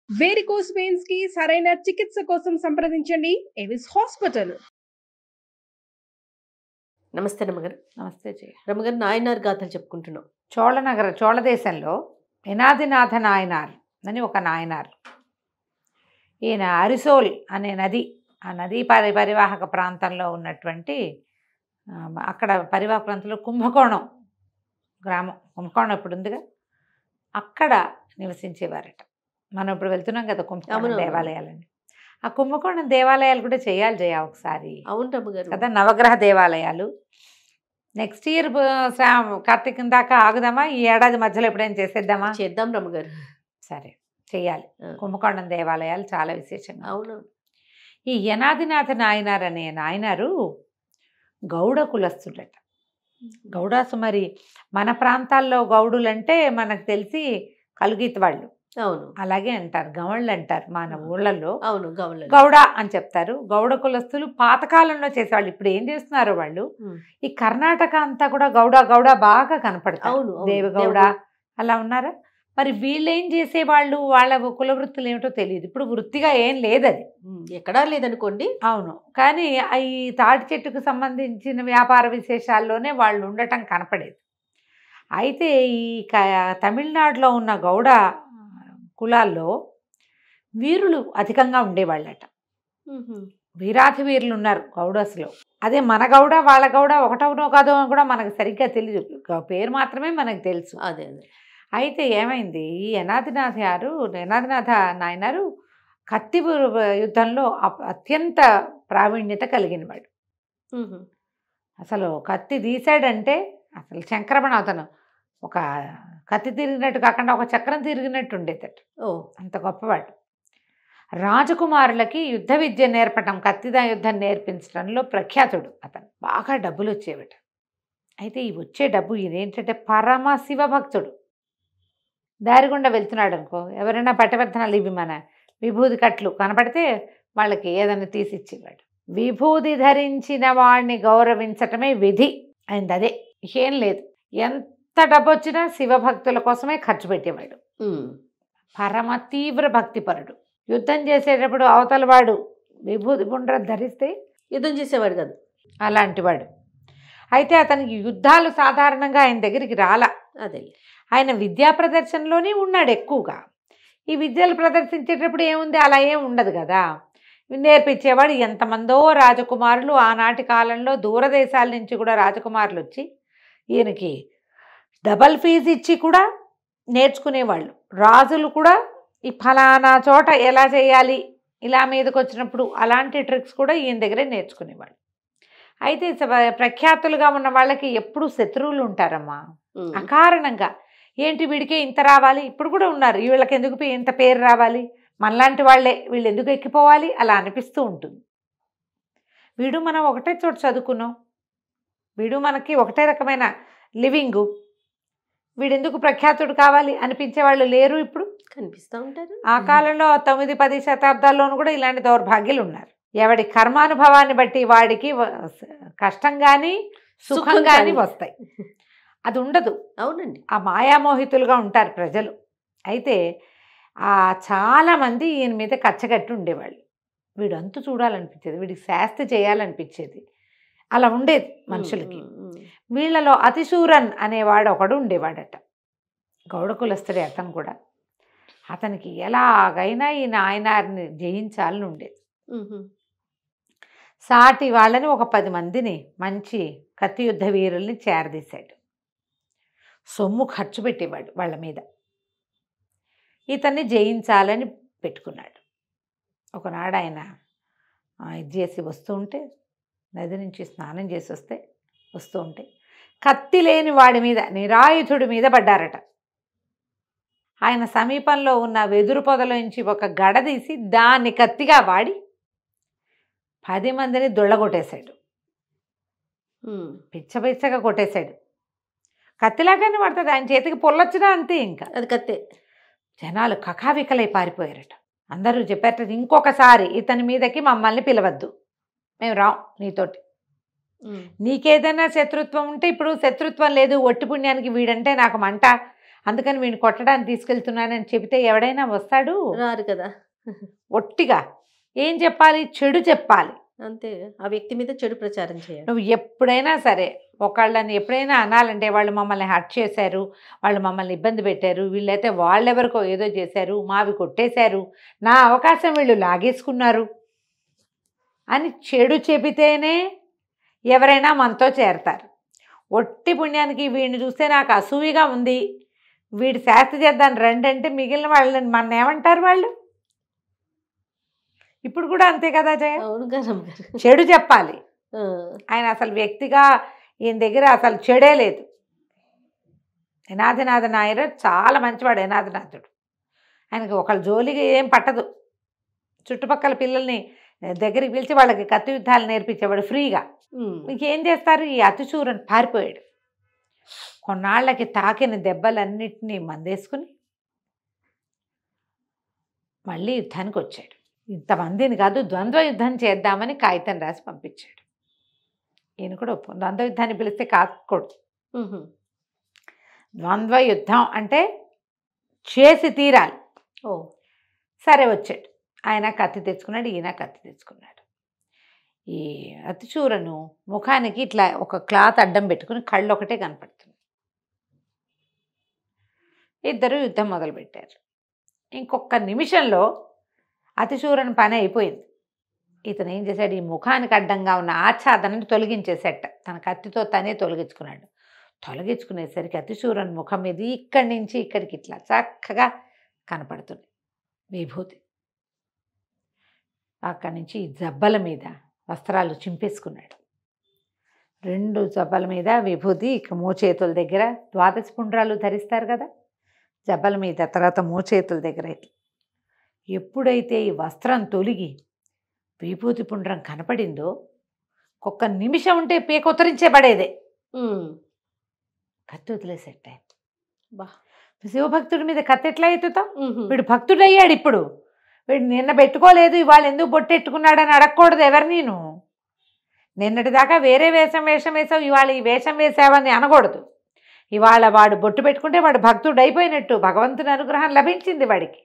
Varicose veins కి సరైన చికిత్స కోసం సంప్రదించండి ఎవిస్ హాస్పిటల్. నమస్తే రమ్మగారు. నమస్తే జయ. రమ్మగారు, నాయనార్ గాథలు చెప్పుకుంటున్నాం. చోళ దేశంలో యనాదినాథ నాయనార్ అని ఒక నాయనార్. ఈయన అరిసోల్ అనే నది, ఆ నదీ పరివాహక ప్రాంతంలో ఉన్నటువంటి అక్కడ పరివాహక ప్రాంతంలో కుంభకోణం గ్రామం, కుంభకోణం ఇప్పుడు ఉందిగా, అక్కడ నివసించేవారట. మనం ఇప్పుడు వెళ్తున్నాం కదా కుంభకోణం దేవాలయాలని. ఆ కుంభకోణం దేవాలయాలు కూడా చేయాలి జయ ఒకసారి. అవును రమ్మగారు కదా, నవగ్రహ దేవాలయాలు. నెక్స్ట్ ఇయర్ కార్తీకం దాకా ఆగుదామా? ఈ ఏడాది మధ్యలో ఎప్పుడైనా చేసేద్దామా? చేద్దాం రమ్మగారు. సరే, చెయ్యాలి. కుంభకోణం దేవాలయాలు చాలా విశేషంగా. అవును. ఈ యనాదినాథ నాయనార్ అనే నాయనారు గౌడ కులస్తుడట. గౌడాసు మరి మన ప్రాంతాల్లో గౌడులంటే మనకు తెలిసి కలుగీత్ వాళ్ళు, అవును, అలాగే అంటారు, గవళ్ళు అంటారు మన ఊళ్ళల్లో. అవును, గౌడ అని చెప్తారు. గౌడ కులస్తులు పాతకాలంలో చేసేవాళ్ళు. ఇప్పుడు ఏం చేస్తున్నారో వాళ్ళు, ఈ కర్ణాటక అంతా కూడా గౌడ గౌడ బాగా కనపడతారు. అవును, దేవగౌడ అలా ఉన్నారా? మరి వీళ్ళు ఏం చేసేవాళ్ళు, వాళ్ళ కుల వృత్తులు ఏమిటో తెలియదు. ఇప్పుడు వృత్తిగా ఏం లేదది, ఎక్కడా లేదనుకోండి. అవును, కానీ ఈ తాటి చెట్టుకు సంబంధించిన వ్యాపార విశేషాల్లోనే వాళ్ళు ఉండటం కనపడేది. అయితే ఈ తమిళనాడులో ఉన్న గౌడ కులాల్లో వీరులు అధికంగా ఉండేవాళ్ళట. వీరాధి వీరులు ఉన్నారు గౌడస్లో. అదే మన గౌడ వాళ్ళ గౌడ ఒకటవునో కాదో కూడా మనకు సరిగ్గా తెలియదు, పేరు మాత్రమే మనకు తెలుసు. అదే అదే. అయితే ఏమైంది, ఈ యనాదినాథ నాయనారు కత్తి యుద్ధంలో అత్యంత ప్రావీణ్యత కలిగినవాడు. అసలు కత్తి తీశాడంటే అసలు చక్రమణ, అతను ఒక కత్తి తిరిగినట్టు కాకుండా ఒక చక్రం తిరిగినట్టు ఉండేదట. అంత గొప్పవాడు. రాజకుమారులకి యుద్ధ విద్య నేర్పటం, కత్తిదా యుద్ధం నేర్పించడంలో ప్రఖ్యాతుడు అతను. బాగా డబ్బులు వచ్చేవట. అయితే ఈ వచ్చే డబ్బు ఇదేంటంటే పరమ శివభక్తుడు. దారిగుండా వెళ్తున్నాడు అనుకో, ఎవరైనా పట్టవర్ధనాలు ఇవి మన విభూది కట్లు కనపడితే వాళ్ళకి ఏదైనా తీసిచ్చేవాడు. విభూది ధరించిన వాడిని గౌరవించటమే విధి అయింది. అదే, ఏం లేదు. ఎంత డబ్బు వచ్చినా శివభక్తుల కోసమే ఖర్చు పెట్టేవాడు. పరమ తీవ్ర భక్తిపరుడు. యుద్ధం చేసేటప్పుడు అవతల వాడు విభూది గుండ్ర ధరిస్తే యుద్ధం చేసేవాడు కాదు, అలాంటి వాడు. అయితే అతనికి యుద్ధాలు సాధారణంగా ఆయన దగ్గరికి రాలా. అదే, ఆయన విద్యా ప్రదర్శనలోనే ఉన్నాడు ఎక్కువగా. ఈ విద్యలు ప్రదర్శించేటప్పుడు ఏముంది, అలా ఏం ఉండదు కదా. నేర్పించేవాడు. ఎంతమందో రాజకుమారులు ఆనాటి కాలంలో దూరదేశాల నుంచి కూడా రాజకుమారులు వచ్చి ఈయనకి డబల్ ఫీజు ఇచ్చి కూడా నేర్చుకునేవాళ్ళు. రాజులు కూడా ఈ ఫలానా చోట ఎలా చేయాలి, ఇలా మీదకి వచ్చినప్పుడు అలాంటి ట్రిక్స్ కూడా ఈయన దగ్గరే నేర్చుకునేవాళ్ళు. అయితే ప్రఖ్యాతులుగా ఉన్న వాళ్ళకి ఎప్పుడూ శత్రువులు ఉంటారమ్మా. అకారణంగా ఏంటి వీడికే ఇంత రావాలి, ఇప్పుడు కూడా ఉన్నారు, వీళ్ళకి ఎందుకు ఇంత పేరు రావాలి, మనలాంటి వాళ్ళే వీళ్ళు ఎందుకు ఎక్కిపోవాలి, అలా అనిపిస్తూ ఉంటుంది. వీడు మనం ఒకటే చోట చదువుకున్నాం, వీడు మనకి ఒకటే రకమైన లివింగు, వీడెందుకు ప్రఖ్యాతుడు కావాలి అనిపించే వాళ్ళు లేరు ఇప్పుడు, కనిపిస్తూ ఉంటారు. ఆ కాలంలో 9-10 శతాబ్దాల్లోనూ కూడా ఇలాంటి దౌర్భాగ్యులు ఉన్నారు. ఎవడి కర్మానుభవాన్ని బట్టి వాడికి కష్టం కానీ సుఖం కానీ వస్తాయి, అది ఉండదు. అవునండి, ఆ మాయామోహితులుగా ఉంటారు ప్రజలు. అయితే చాలామంది ఈయన మీద కచ్చగట్టి ఉండేవాళ్ళు. వీడు అంతు చూడాలనిపించేది, వీడికి శాస్తి చేయాలనిపించేది, అలా ఉండేది మనుషులకి. వీళ్ళలో అతిశూరన్ అనేవాడు ఒకడు ఉండేవాడట, గౌడ కులస్తుడే అతను కూడా. అతనికి ఎలాగైనా ఈ నాయనారిని జయించాలని ఉండేది. సాటి వాళ్ళని ఒక 10 మందిని మంచి కత్తి యుద్ధ వీరుల్ని చేరదీశాడు. సొమ్ము ఖర్చు పెట్టేవాడు వాళ్ళ మీద. ఇతన్ని జయించాలని పెట్టుకున్నాడు. ఒకనాడు ఆయన ఇది చేసి వస్తూ ఉంటే, నది నుంచి స్నానం చేసి వస్తూ ఉంటే కత్తి లేని వాడి మీద, నిరాయుధుడి మీద పడ్డారట. ఆయన సమీపంలో ఉన్న వెదురు పొదలోంచి ఒక గడ తీసి దాన్ని కత్తిగా వాడి 10 మందిని దొళ్ళగొట్టేశాడు. పిచ్చగా కొట్టేశాడు. కత్తిలాగానే పడుతుంది, ఆయన చేతికి పొల్లొచ్చినా అంతే, ఇంకా అది కత్తే. జనాలు కకావికలై పారిపోయారట. అందరూ చెప్పారట, ఇంకొకసారి ఇతని మీదకి మమ్మల్ని పిలవద్దు, మేము రాం నీతోటి. నీకేదైనా శత్రుత్వం ఉంటే ఇప్పుడు శత్రుత్వం లేదు, ఒట్టి పుణ్యానికి వీడంటే నాకు మంట అందుకని వీడిని కొట్టడానికి తీసుకెళ్తున్నానని చెబితే ఎవడైనా వస్తాడు? రారు కదా. ఒట్టిగా ఏం చెప్పాలి? చెడు చెప్పాలి. అంతే, ఆ వ్యక్తి మీద చెడు ప్రచారం చేయాలి. నువ్వు ఎప్పుడైనా సరే ఒకళ్ళని ఎప్పుడైనా అనాలంటే వాళ్ళు మమ్మల్ని హర్ట్ చేశారు, వాళ్ళు మమ్మల్ని ఇబ్బంది పెట్టారు, వీళ్ళైతే వాళ్ళెవరికో ఏదో చేశారు, మావి కొట్టేశారు, నా అవకాశం వీళ్ళు లాగేసుకున్నారు అని చెడు చెబితేనే ఎవరైనా మనతో చేరతారు. ఒట్టి పుణ్యానికి వీడిని చూస్తే నాకు అసూయగా ఉంది, వీడి శాస్తి చేద్దాం రండి అంటే మిగిలిన వాళ్ళని మన ఏమంటారు వాళ్ళు? ఇప్పుడు కూడా అంతే కదా జయ. అవును గారమ్మ గారు. చెడు చెప్పాలి. ఆ, ఆయన అసలు వ్యక్తిగా ఈయన దగ్గర అసలు చెడే లేదు. యనాదినాథ నాయర్ చాలా మంచివాడు యనాదినాథుడు. ఆయనకి ఒకళ్ళ జోలిగా ఏం పట్టదు. చుట్టుపక్కల పిల్లల్ని దగ్గరికి పిలిచి వాళ్ళకి కత్తి యుద్ధాలు నేర్పించేవాడు ఫ్రీగా. ఇంకేం చేస్తారు? ఈ అతిశూరని పారిపోయాడు. కొన్నాళ్ళకి తాకిన దెబ్బలన్నిటినీ మందేసుకుని మళ్ళీ యుద్ధానికి వచ్చాడు. ఇంతమందిని కాదు, ద్వంద్వ యుద్ధం చేద్దామని కాగితం రాసి పంపించాడు. ఈయన కూడా ద్వంద్వ యుద్ధాన్ని పిలిస్తే కాకూడదు. ద్వంద్వ యుద్ధం అంటే చేసి తీరాలి. ఓ సరే వచ్చాడు. ఆయన కత్తి తెచ్చుకున్నాడు, ఈయన కత్తి తెచ్చుకున్నాడు. ఈ అతిశూరను ముఖానికి ఇట్లా ఒక క్లాత్ అడ్డం పెట్టుకుని కళ్ళు ఒకటే కనపడుతుంది. ఇద్దరు యుద్ధం మొదలుపెట్టారు. ఇంకొక నిమిషంలో అతిశూరని పని అయిపోయింది. ఇతను ఏం చేశాడు? ఈ ముఖానికి అడ్డంగా ఉన్న ఆచ్ఛాదనని తొలగించేసేట. తన కత్తితో తనే తొలగించుకున్నాడు. తొలగించుకునేసరికి అతిశూరని ముఖం మీద ఇక్కడి నుంచి ఇక్కడికి ఇట్లా చక్కగా కనపడుతుంది విభూతి. అక్కడి నుంచి ఈ జబ్బల మీద వస్త్రాలు చింపేసుకున్నాడు. 2 జబ్బల మీద విభూతి, ఇక మోచేతుల దగ్గర ద్వాదశ పుండ్రాలు ధరిస్తారు కదా, జబ్బల మీద, తర్వాత మోచేతుల దగ్గర. ఎప్పుడైతే ఈ వస్త్రం తొలిగి విభూతి పుండ్రం కనపడిందో ఒక్క నిమిషం ఉంటే పేకొత్తరించే పడేదే. కత్తి వదిలేసేట. బా, శివభక్తుడి మీద కత్తి ఎట్లా ఎత్తుతాం? వీడు భక్తుడయ్యాడు. ఇప్పుడు వీడు నిన్న పెట్టుకోలేదు, ఇవాళ ఎందుకు బొట్టెట్టుకున్నాడని అడగకూడదు ఎవరు. నేను నిన్నటిదాకా వేరే వేషం వేసావు, ఇవాళ ఈ వేషం వేసావని అనకూడదు. ఇవాళ వాడు బొట్టు పెట్టుకుంటే వాడు భక్తుడు అయిపోయినట్టు, భగవంతుని అనుగ్రహం లభించింది వాడికి.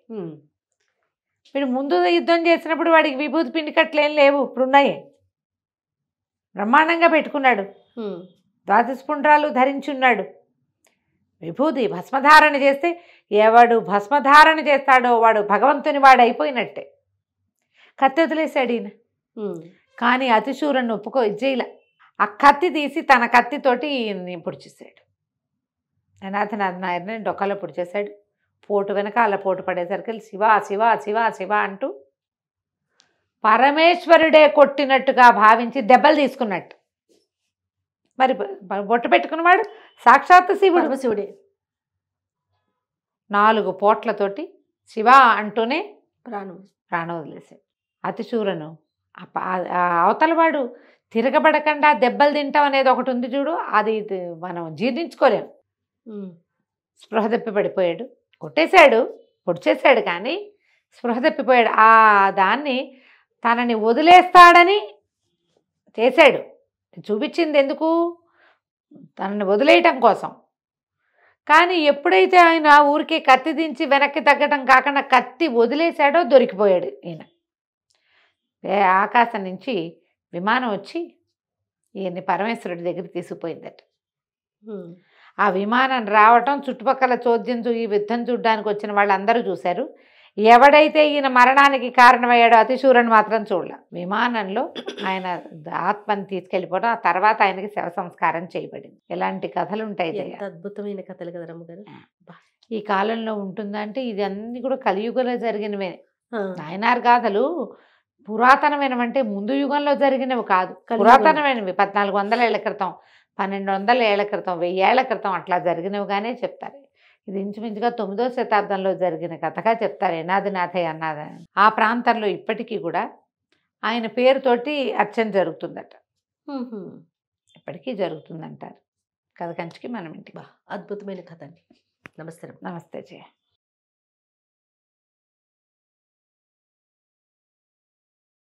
వీడు ముందు యుద్ధం చేసినప్పుడు వాడికి విభూతి పిండికట్లేం లేవు, ఇప్పుడున్నాయి. బ్రహ్మాండంగా పెట్టుకున్నాడు, ద్వాదశ పుండ్రాలు ధరించున్నాడు. విభూతి భస్మధారణ చేస్తే ఎవడు భస్మధారణ చేస్తాడో వాడు భగవంతుని వాడు అయిపోయినట్టే. కత్తి వదిలేశాడు ఈయన. కానీ అతిశూరను ఒప్పుకో ఇజ్జయిల. ఆ కత్తి తీసి తన కత్తితోటి ఈయన్ని పొడిచేశాడు. యనాథనాథ నాయర్ని డొక్కలో పొడిచేశాడు. పోటు వెనకాల పోటు పడేసరికి శివ శివ శివ శివ అంటూ పరమేశ్వరుడే కొట్టినట్టుగా భావించి దెబ్బలు తీసుకున్నట్టు. మరి బొట్టు పెట్టుకున్నవాడు సాక్షాత్ శివుడు. శివుడే 4 పోట్లతోటి శివ అంటూనే ప్రాణం వదిలేశాడు. అతిశూరను అవతలవాడు తిరగబడకుండా దెబ్బలు తింటాం అనేది ఒకటి ఉంది చూడు, అది మనం జీర్ణించుకోలేము. స్పృహ తప్పి పడిపోయాడు. కొట్టేశాడు, పొడిచేశాడు, కానీ స్పృహ తప్పిపోయాడు. ఆ దాన్ని తనని వదిలేస్తాడని చేశాడు. చూపించింది ఎందుకు? తనని వదిలేయటం కోసం. కానీ ఎప్పుడైతే ఆయన ఊరికే కత్తి దించి వెనక్కి తగ్గటం కాకుండా కత్తి వదిలేశాడో దొరికిపోయాడు ఈయన. ఆకాశం నుంచి విమానం వచ్చి ఈయన్ని పరమేశ్వరుడి దగ్గర తీసుకుపోయిందట. ఆ విమానం రావటం చుట్టుపక్కల చోద్యం ఈ యుద్ధం చూడడానికి వచ్చిన వాళ్ళందరూ చూశారు. ఎవడైతే ఈయన మరణానికి కారణమయ్యాడో అతిశూరని మాత్రం చూడలే. విమానంలో ఆయన ఆత్మని తీసుకెళ్ళిపోవడం, ఆ తర్వాత ఆయనకి శవ సంస్కారం చేయబడింది. ఎలాంటి కథలు ఉంటాయి, అద్భుతమైన కథలు కదా రమ్మగారు. ఈ కాలంలో ఉంటుందంటే ఇది అన్ని కూడా కలియుగంలో జరిగినవే. నాయనార్ గాథలు పురాతనమైనవంటే ముందు యుగంలో జరిగినవి కాదు, పురాతనమైనవి. 1400 ఏళ్ల క్రితం, 1200 ఏళ్ల క్రితం, 1000 ఏళ్ల క్రితం అట్లా జరిగినవిగానే చెప్తారు. ఇది ఇంచుమించుగా 9వ శతాబ్దంలో జరిగిన కథగా చెప్తారు. యనాదినాథయ్య అన్నద ఆ ప్రాంతంలో ఇప్పటికీ కూడా ఆయన పేరుతోటి అర్చన జరుగుతుందట. ఇప్పటికీ జరుగుతుందంటారు. కథ కంచికి మనం ఇంటికి. అద్భుతమైన కథ అండి. నమస్తే. నమస్తే జయ.